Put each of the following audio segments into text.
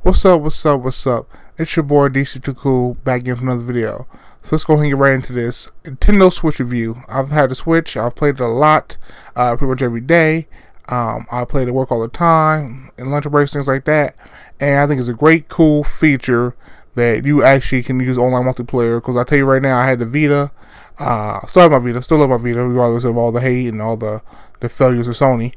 What's up? It's your boy DC2Cool back again for another video. So let's go ahead and get right into this Nintendo Switch review. I've had the Switch, I've played it a lot, pretty much every day. I play it at work all the time, in lunch breaks, things like that. And I think it's a great, cool feature that you actually can use online multiplayer. Because I tell you right now, I had the Vita, still have my Vita, still love my Vita, regardless of all the hate and all the failures of Sony.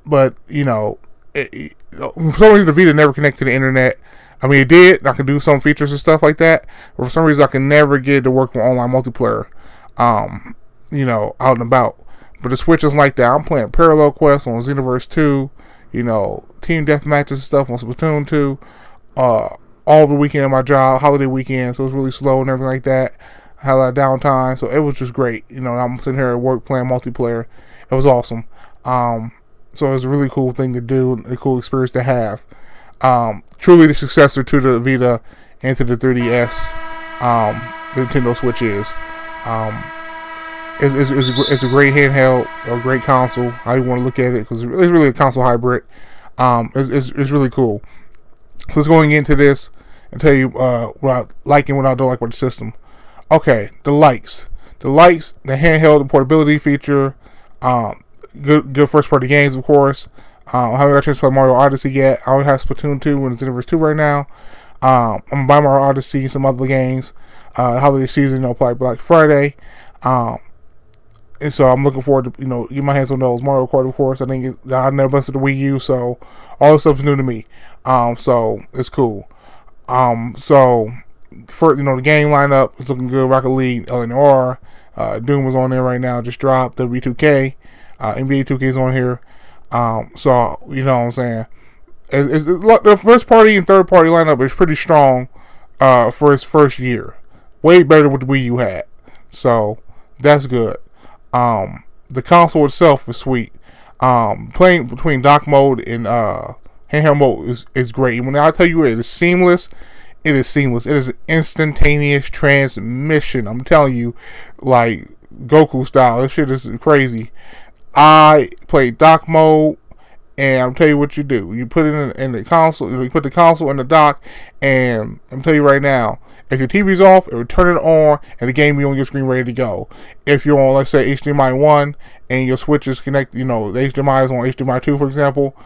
But, you know, for some reason the Vita never connected to the internet. I mean, it did. I could do some features and stuff like that, but for some reason I can never get it to work with online multiplayer. You know, out and about. But the Switch is like that. I'm playing Parallel Quest on Xenoverse 2. You know, team deathmatches and stuff on Splatoon 2. All the weekend of my job, holiday weekend, so it was really slow and everything like that. I had a lot of downtime, so it was just great. You know, I'm sitting here at work playing multiplayer. It was awesome. So it was a really cool thing to do, a cool experience to have. Truly the successor to the Vita and to the 3DS, the Nintendo Switch is. It's a great handheld, or a great console, how you want to look at it, because it's really a console hybrid. It's really cool. So let's go into this and tell you what I like and what I don't like about the system. Okay, the likes, the handheld, the portability feature, good first party games, of course. I haven't got a chance to play Mario Odyssey yet. I only have Splatoon 2 and Xenoverse 2 right now. I'm gonna buy Mario Odyssey and some other games. Holiday season, I'll play Black Friday. And so I'm looking forward to, get my hands on those. Mario Kart, of course. I never busted the Wii U, so all this stuff is new to me. So it's cool. So for the game lineup is looking good. Rocket League, LNR, Doom is on there right now. Just dropped W2K. NBA 2K is on here. So you know what I'm saying. The first party and third party lineup is pretty strong for its first year. Way better than what the Wii U had. So that's good. The console itself is sweet. Playing between dock mode and handheld mode is great. When I tell you it is seamless, it is seamless. It is an instantaneous transmission. I'm telling you, like Goku style. This shit is crazy. I play dock mode, and I'll tell you what you do. You put it in the console. You put the console in the dock, and I'm telling you right now, if your TV's off, it will turn it on, and the game will be on your screen ready to go. If you're on, let's say, HDMI 1, and your Switch is connected, the HDMI is on HDMI 2, for example,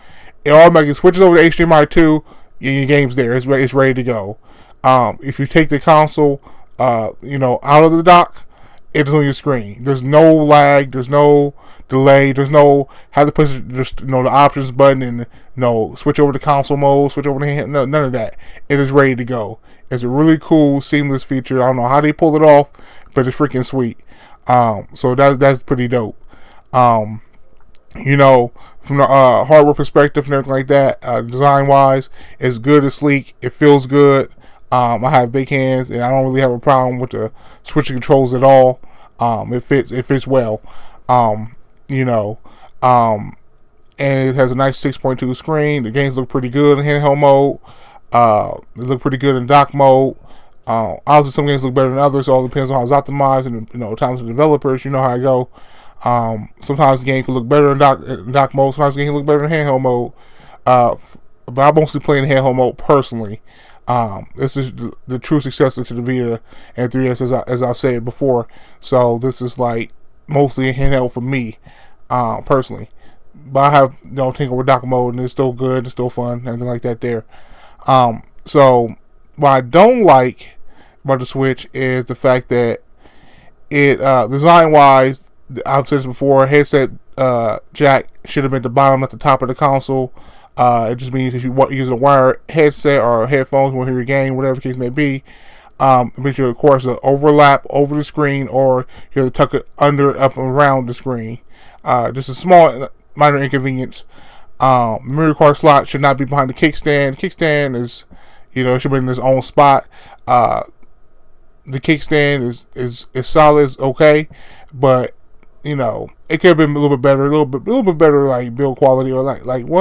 it automatically switches over to HDMI 2, and your game's there. It's ready to go. If you take the console, out of the dock, it's on your screen. There's no lag. There's no delay. There's no have to push the options button and switch over to console mode, switch over to hand. No, none of that. It is ready to go. It's a really cool, seamless feature. I don't know how they pull it off, but it's freaking sweet. So that's pretty dope. From the hardware perspective and everything like that, design wise, it's good. It's sleek. It feels good. I have big hands, and I don't really have a problem with the switching controls at all. It fits well. And it has a nice 6.2 screen. The games look pretty good in handheld mode. They look pretty good in dock mode. Obviously, some games look better than others. So it all depends on how it's optimized and talented developers. You know how I go. Sometimes the game can look better in dock mode. Sometimes the game can look better in handheld mode. But I mostly play in handheld mode personally. This is the true successor to the Vita and 3DS, as I've said before. So this is like mostly a handheld for me, personally. But I have tinker with dock mode, and it's still good, it's still fun, everything like that there. So what I don't like about the Switch is the fact that it design wise, I've said this before, headset jack should have been at the bottom at the top of the console. It just means if you use a wired headset or headphones when you hear your game, whatever the case may be, make sure, of course, to overlap over the screen, or you have to tuck it under, up, and around the screen. Just a small, minor inconvenience. Memory card slot should not be behind the kickstand. Kickstand is, it should be in its own spot. The kickstand is solid, it's okay, but it could have been a little bit better, a little bit better, like build quality, or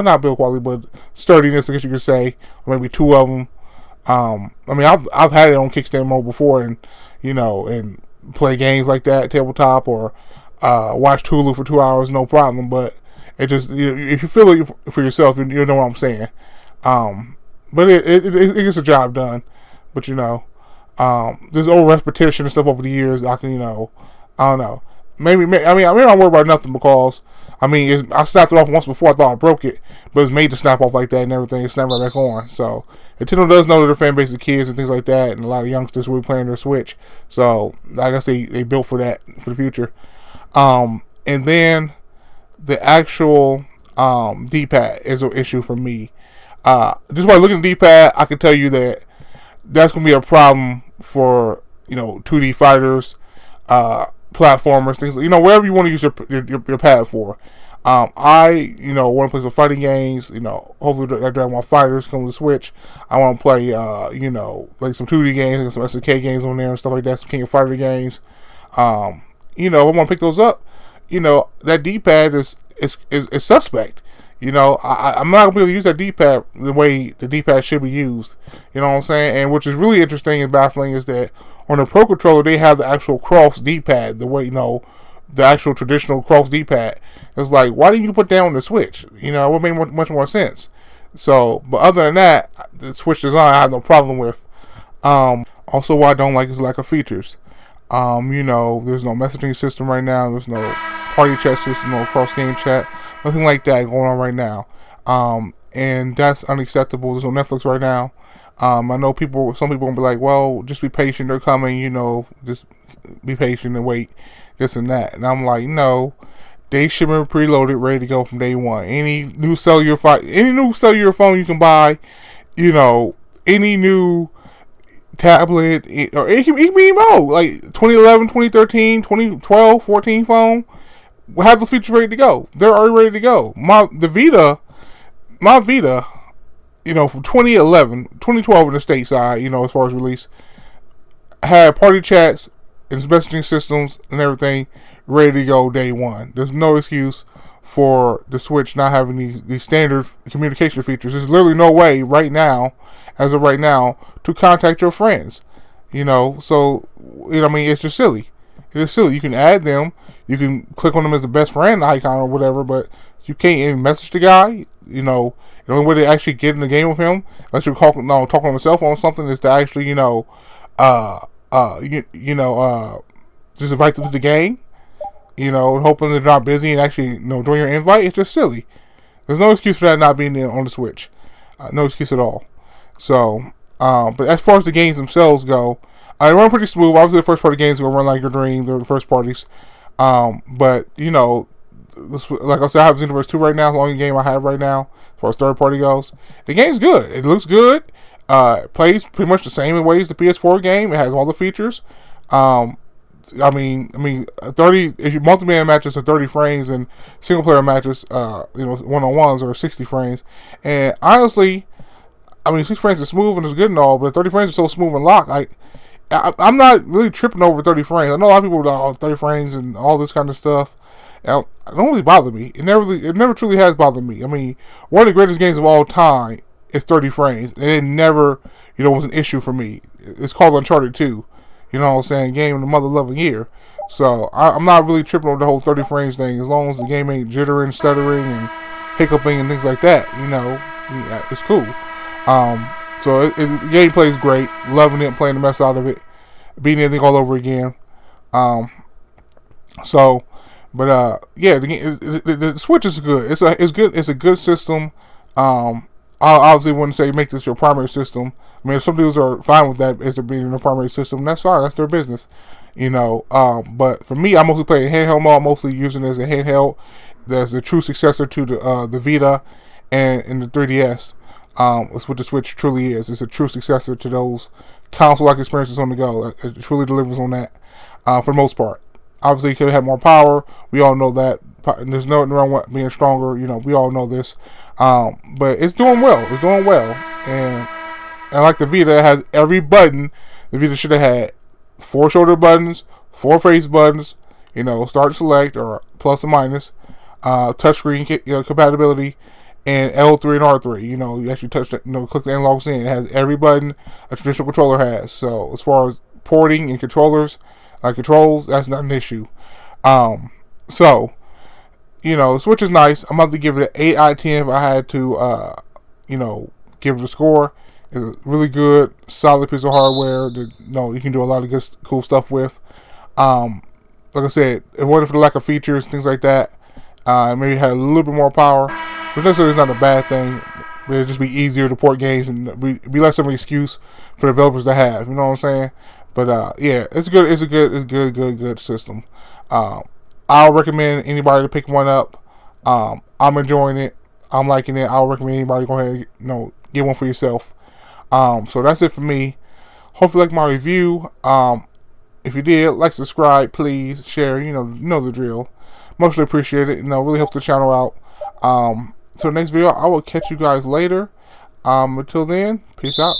not build quality, but sturdiness, I guess you could say, or maybe two of them. I've had it on kickstand mode before, and and play games like that, tabletop, or watch Hulu for 2 hours, no problem. But it just, if you feel it for yourself, you know what I'm saying. but it gets the job done. But there's old repetition and stuff over the years. I can, I don't know. Maybe I don't worry about nothing because I snapped it off once before. I thought I broke it, but it's made to snap off like that and everything. It's snapped right back on. So Nintendo does know that their fan base of kids and things like that, and a lot of youngsters will be playing their Switch. So I guess they built for that for the future. And then the actual D-pad is an issue for me. Just by looking at the D-pad, I can tell you that that's going to be a problem for 2D fighters, platformers, things wherever you want to use your pad for. I want to play some fighting games. Hopefully that Dragon Ball FighterZ comes to Switch. I want to play like some 2D games and some SNK games on there and stuff like that. Some King of Fighter games. If I want to pick those up, that D-pad is suspect. I'm not going to be able to use that D-pad the way the D-pad should be used. You know what I'm saying? And which is really interesting and baffling is that on the Pro Controller, they have the actual cross D-pad, the way, the actual traditional cross D-pad. It's like, why didn't you put that on the Switch? It would make much more sense. So, but other than that, the Switch design I have no problem with. Also, what I don't like is lack of features. There's no messaging system right now. There's no party chat system, no cross-game chat. Nothing like that going on right now. And that's unacceptable. There's no Netflix right now. I know some people will be like, well, just be patient. They're coming, just be patient and wait, this and that. And I'm like, no, they should be preloaded, ready to go from day one. Any new cellular phone you can buy, any new tablet, or it can be both, like 2011, 2013, 2012, 14 phone, have those features ready to go. They're already ready to go. My Vita, from 2011, 2012 in the stateside, as far as release, had party chats and messaging systems and everything ready to go day one. There's no excuse for the Switch not having these standard communication features. There's literally no way right now, as of right now, to contact your friends. So, it's just silly. It is silly. You can add them. You can click on them as a best friend icon or whatever, but you can't even message the guy. The only way to actually get in the game with him, unless you're talking on the cell phone or something, is to actually, just invite them to the game. Hoping they're not busy and actually, doing your invite. It's just silly. There's no excuse for that not being there on the Switch. No excuse at all. So, but as far as the games themselves go, they run pretty smooth. Obviously, the first party games will run like your dream. They're the first parties. But, like I said, I have Xenoverse 2 right now. It's the only game I have right now as far as third party goes. The game's good. It looks good. It plays pretty much the same in ways the PS4 game. It has all the features. 30 if you multiplayer matches are 30 frames and single player matches, one-on-ones are 60 frames. And honestly, 60 frames is smooth and it's good and all, but 30 frames is so smooth and locked. I'm not really tripping over 30 frames. I know a lot of people are 30 frames and all this kind of stuff. It don't really bother me. It never truly has bothered me. One of the greatest games of all time is 30 frames, and it never, was an issue for me. It's called Uncharted 2. You know what I'm saying? Game of the mother loving year. So I'm not really tripping over the whole 30 frames thing. As long as the game ain't jittering, stuttering, and hiccuping and things like that, it's cool. So the gameplay is great. Loving it, playing the mess out of it, beating everything all over again. The Switch is good. It's good. It's a good system. I obviously wouldn't say make this your primary system. If some dudes are fine with that as their being their primary system, that's fine. That's their business, But for me, I mostly play in handheld mode. I'm mostly using it as a handheld. That's the true successor to the Vita and the 3DS. That's what the Switch truly is. It's a true successor to those console-like experiences on the go. It truly delivers on that for the most part. Obviously, it could have more power. We all know that. There's nothing wrong with being stronger. We all know this. But it's doing well. And like the Vita, it has every button the Vita should have had. 4 shoulder buttons, 4 face buttons, start, select, or plus or minus. Touchscreen compatibility. And L3 and R3, you actually touch that, click the analogs in. It has every button a traditional controller has. So as far as porting and controls, that's not an issue. The Switch is nice. I'm about to give it an 8 out of 10 if I had to, give it a score. It's a really good, solid piece of hardware that you can do a lot of good, cool stuff with. Like I said, if it wasn't for the lack of features, things like that, maybe it had a little bit more power. But necessarily it's not a bad thing. But it'd just be easier to port games and be less of an excuse for developers to have. You know what I'm saying? But yeah, it's good. It's a good system. I'll recommend anybody to pick one up. I'm enjoying it. I'm liking it. I'll recommend anybody go ahead and get one for yourself. So that's it for me. Hope you like my review. If you did, like, subscribe, please, share. You know the drill. Mostly appreciate it. Really helps the channel out. So the next video, I will catch you guys later. Until then, peace out.